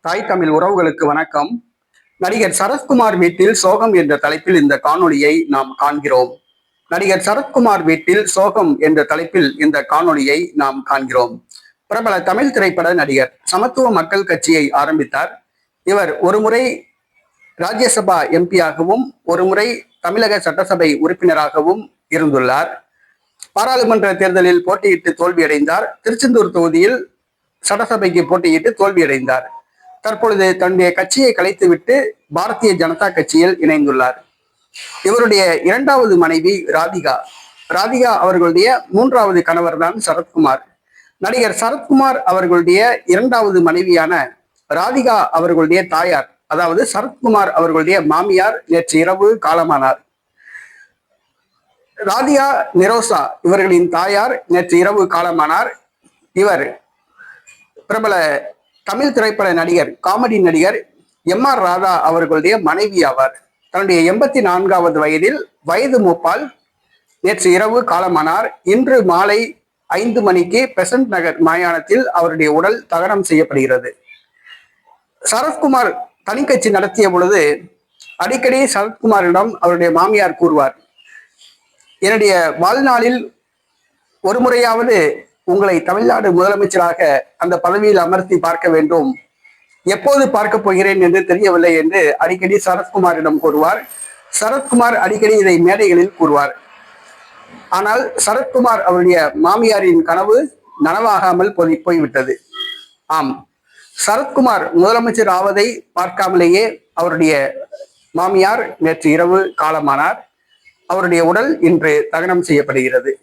தாய் தமிழ் உறவுகளுக்கு வணக்கம். நடிகர் சரத்குமார் வீட்டில் சோகம் என்ற தலைப்பில் இந்த காணொளியை நாம் காண்கிறோம். நடிகர் சரத்குமார் வீட்டில் சோகம் என்ற தலைப்பில் இந்த காணொளியை நாம் காண்கிறோம். பிரபல தமிழ் திரைப்பட நடிகர் சமத்துவ மக்கள் கட்சியை ஆரம்பித்தார். இவர் ஒருமுறை ராஜ்யசபா எம்பியாகவும் ஒருமுறை தமிழக சட்டசபை உறுப்பினராகவும் இருந்துள்ளார். பாராளுமன்ற தேர்தலில் போட்டியிட்டு தோல்வியடைந்தார். திருச்செந்தூர் தொகுதியில் சட்டசபைக்கு போட்டியிட்டு தோல்வியடைந்தார். தற்பொழுது தன்னுடைய கட்சியை கலைத்துவிட்டு பாரதிய ஜனதா கட்சியில் இணைந்துள்ளார். இவருடைய இரண்டாவது மனைவி ராதிகா. ராதிகா அவர்களுடைய மூன்றாவது கணவர் தான் சரத்குமார். நடிகர் சரத்குமார் அவர்களுடைய இரண்டாவது மனைவியான ராதிகா அவர்களுடைய தாயார், அதாவது சரத்குமார் அவர்களுடைய மாமியார் நேற்று இரவு காலமானார். ராதிகா நிரோசா இவர்களின் தாயார் நேற்று இரவு காலமானார். இவர் பிரபல தமிழ் திரைப்பட நடிகர், காமெடி நடிகர் எம்.ஆர். ராதா அவர்களுடைய மனைவி ஆவார். தன்னுடைய 84வது வயதில் வயது மூப்பால் நேற்று இரவு காலமானார். இன்று மாலை 5 மணிக்கு பெசன்ட் நகர் மயானத்தில் அவருடைய உடல் தகனம் செய்யப்படுகிறது. சரத்குமார் தனி கட்சி நடத்திய பொழுது அடிக்கடி சரத்குமாரிடம் அவருடைய மாமியார் கூறுவார், என்னுடைய வாழ்நாளில் ஒரு முறையாவது உங்களை தமிழ்நாடு முதலமைச்சராக அந்த பதவியில் அமர்த்தி பார்க்க வேண்டும், எப்போது பார்க்க போகிறேன் என்று தெரியவில்லை என்று அடிக்கடி சரத்குமாரிடம் கூறுவார். சரத்குமார் அடிக்கடி இதை மேடைகளில் கூறுவார். ஆனால் சரத்குமார் அவருடைய மாமியாரின் கனவு நனவாகாமல் போய்விட்டது. ஆம், சரத்குமார் முதலமைச்சர் ஆவதை பார்க்காமலேயே அவருடைய மாமியார் நேற்று இரவு காலமானார். அவருடைய உடல் இன்று தகனம் செய்யப்படுகிறது.